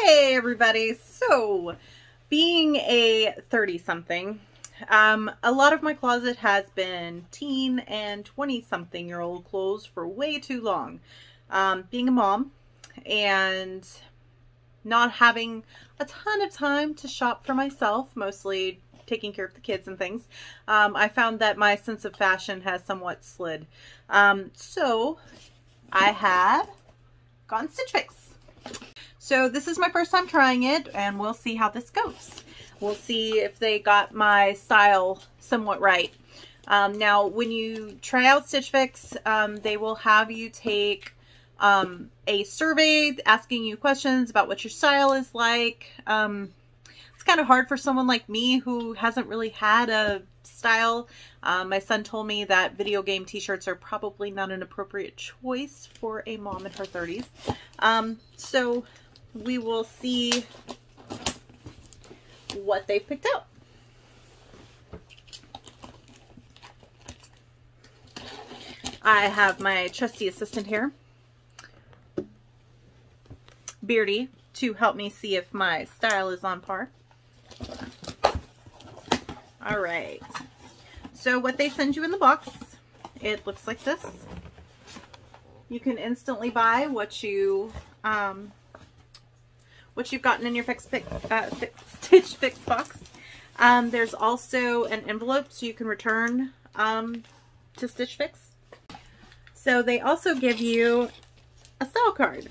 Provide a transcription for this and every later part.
Hey everybody, so being a 30-something, a lot of my closet has been teen and 20-something year old clothes for way too long. Being a mom and not having a ton of time to shop for myself, mostly taking care of the kids and things, I found that my sense of fashion has somewhat slid. So I have gone Stitch Fix. So this is my first time trying it, and we'll see how this goes. We'll see if they got my style somewhat right. Now, when you try out Stitch Fix, they will have you take a survey asking you questions about what your style is like. It's kind of hard for someone like me who hasn't really had a style. My son told me that video game t-shirts are probably not an appropriate choice for a mom in her 30s. So we will see what they picked out. I have my trusty assistant here, Beardy, to help me see if my style is on par. All right. So what they send you in the box, it looks like this. You can instantly buy what you've gotten in your Stitch Fix box. There's also an envelope so you can return to Stitch Fix. So they also give you a style card.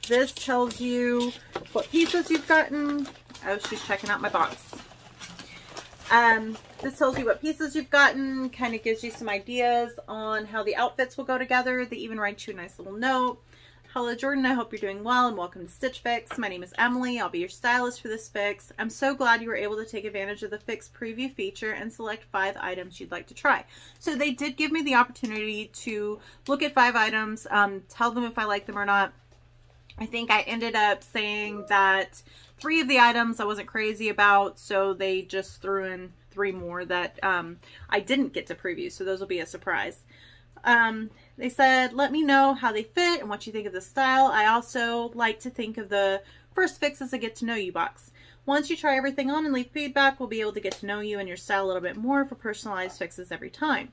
This tells you what pieces you've gotten. Oh, she's checking out my box. This tells you what pieces you've gotten, kind of gives you some ideas on how the outfits will go together. They even write you a nice little note. Hello Jordan, I hope you're doing well and welcome to Stitch Fix. My name is Emily. I'll be your stylist for this fix. I'm so glad you were able to take advantage of the Fix preview feature and select 5 items you'd like to try. So they did give me the opportunity to look at 5 items, tell them if I like them or not. I think I ended up saying that 3 of the items I wasn't crazy about, so they just threw in 3 more that I didn't get to preview, so those will be a surprise. They said, let me know how they fit and what you think of the style. I also like to think of the first fix as a get to know you box. Once you try everything on and leave feedback, we'll be able to get to know you and your style a little bit more for personalized fixes every time.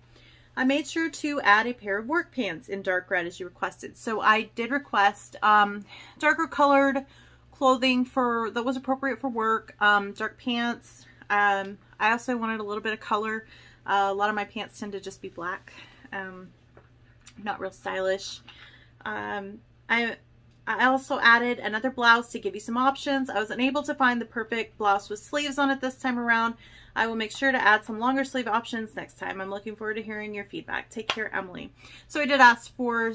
I made sure to add a pair of work pants in dark red as you requested. So I did request darker colored clothing that was appropriate for work, dark pants. I also wanted a little bit of color. A lot of my pants tend to just be black. Not real stylish. I also added another blouse to give you some options. I was unable to find the perfect blouse with sleeves on it this time around. I will make sure to add some longer sleeve options next time. I'm looking forward to hearing your feedback. Take care, Emily. So I did ask for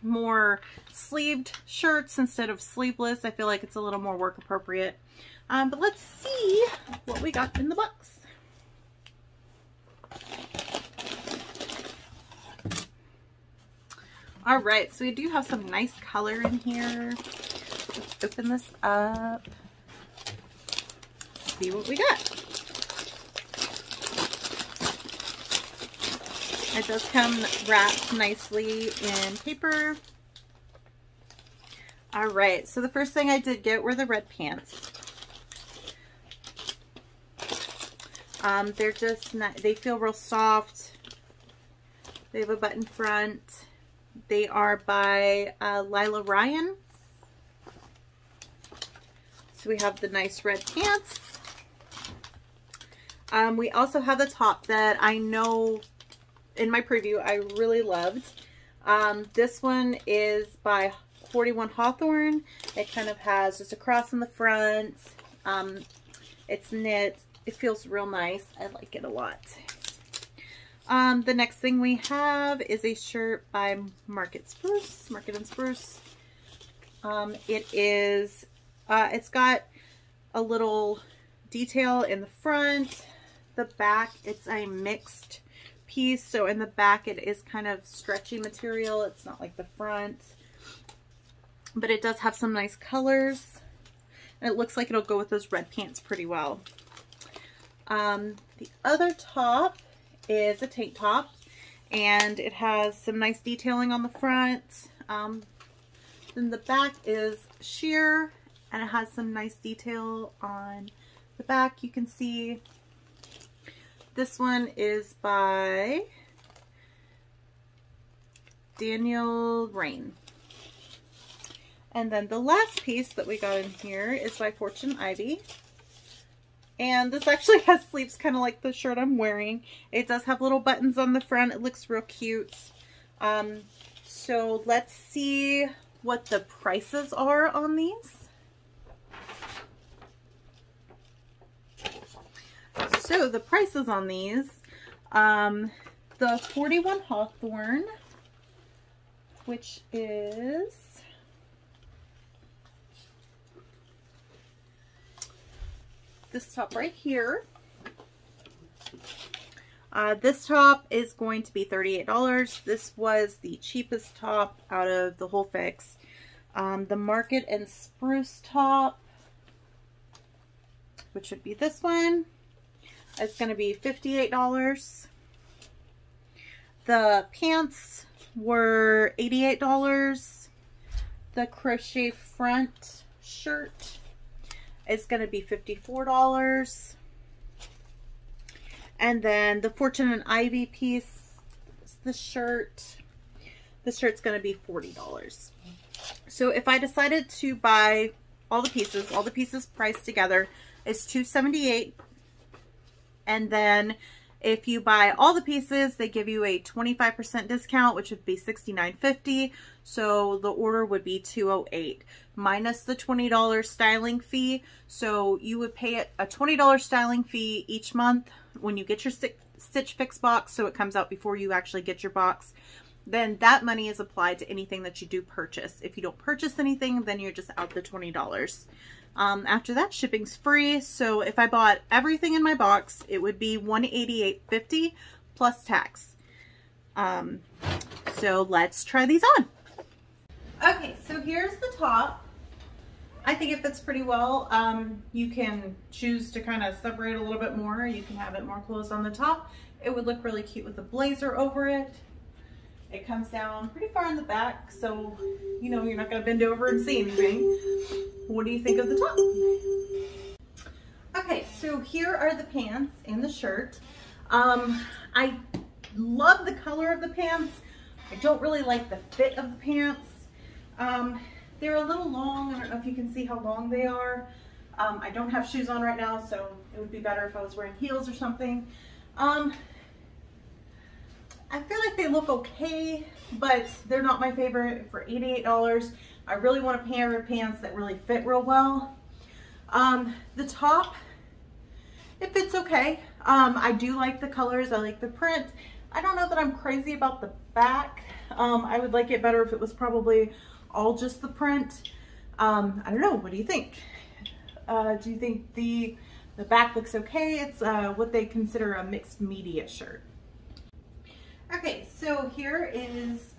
more sleeved shirts instead of sleeveless. I feel like it's a little more work appropriate. But let's see what we got in the box. All right, so we do have some nice color in here. Let's open this up. See what we got. It does come wrapped nicely in paper. All right, so the first thing I did get were the red pants. They're just not, they feel real soft. They have a button front. They are by Lila Ryan. So we have the nice red pants. We also have the top that I know in my preview I really loved. This one is by 41 Hawthorne. It kind of has just a cross in the front. It's knit. It feels real nice. I like it a lot. The next thing we have is a shirt by Market and Spruce. It's got a little detail in the front. The back, it's a mixed piece. So in the back, it is kind of stretchy material. It's not like the front, but it does have some nice colors. And it looks like it'll go with those red pants pretty well. The other top is a tank top, and it has some nice detailing on the front. Then the back is sheer, and it has some nice detail on the back. You can see this one is by Daniel Rain. And then the last piece that we got in here is by Fortune Ivy. And this actually has sleeves kind of like the shirt I'm wearing. It does have little buttons on the front. It looks real cute. So let's see what the prices are on these. So the prices on these, the 41 Hawthorne, which is this top right here. This top is going to be $38. This was the cheapest top out of the whole fix. The Market and Spruce top, which would be this one, is going to be $58. The pants were $88. The crochet front shirt is going to be $54. And then the Fortune and Ivy piece, the shirt's going to be $40. So if I decided to buy all the pieces priced together is $278. And then if you buy all the pieces, they give you a 25% discount, which would be $69.50. So the order would be $208 minus the $20 styling fee. So you would pay a $20 styling fee each month when you get your Stitch Fix box. So it comes out before you actually get your box. Then that money is applied to anything that you do purchase. If you don't purchase anything, then you're just out the $20. After that, shipping's free. So if I bought everything in my box, it would be $188.50 plus tax. So let's try these on. Okay, so here's the top. I think it fits pretty well. You can choose to kind of separate a little bit more. You can have it more closed on the top. It would look really cute with a blazer over it. It comes down pretty far in the back, so you know you're not going to bend over and see anything. What do you think of the top? Okay, so here are the pants and the shirt. I love the color of the pants. I don't really like the fit of the pants. They're a little long. I don't know if you can see how long they are. I don't have shoes on right now, so it would be better if I was wearing heels or something. I feel like they look okay, but they're not my favorite for $88. I really want a pair of pants that really fit real well. The top, it fits okay. I do like the colors. I like the print. I don't know that I'm crazy about the back. I would like it better if it was probably all just the print. I don't know. What do you think? Do you think the back looks okay? It's what they consider a mixed media shirt. Okay, so here is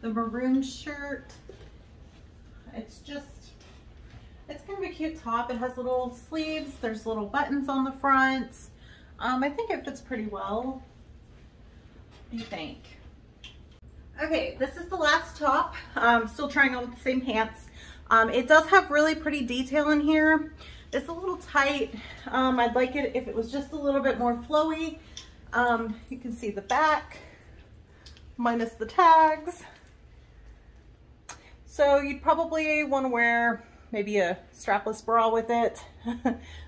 the maroon shirt. It's kind of a cute top. It has little sleeves. There's little buttons on the front. I think it fits pretty well. What do you think? Okay, this is the last top. I'm still trying on with the same pants. It does have really pretty detail in here. It's a little tight. I'd like it if it was just a little bit more flowy. You can see the back minus the tags. So you'd probably want to wear maybe a strapless bra with it,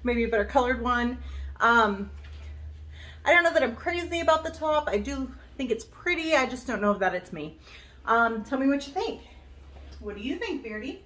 maybe a better colored one. I don't know that I'm crazy about the top. I do think it's pretty. I just don't know that it's me. Tell me what you think. What do you think, Beardy?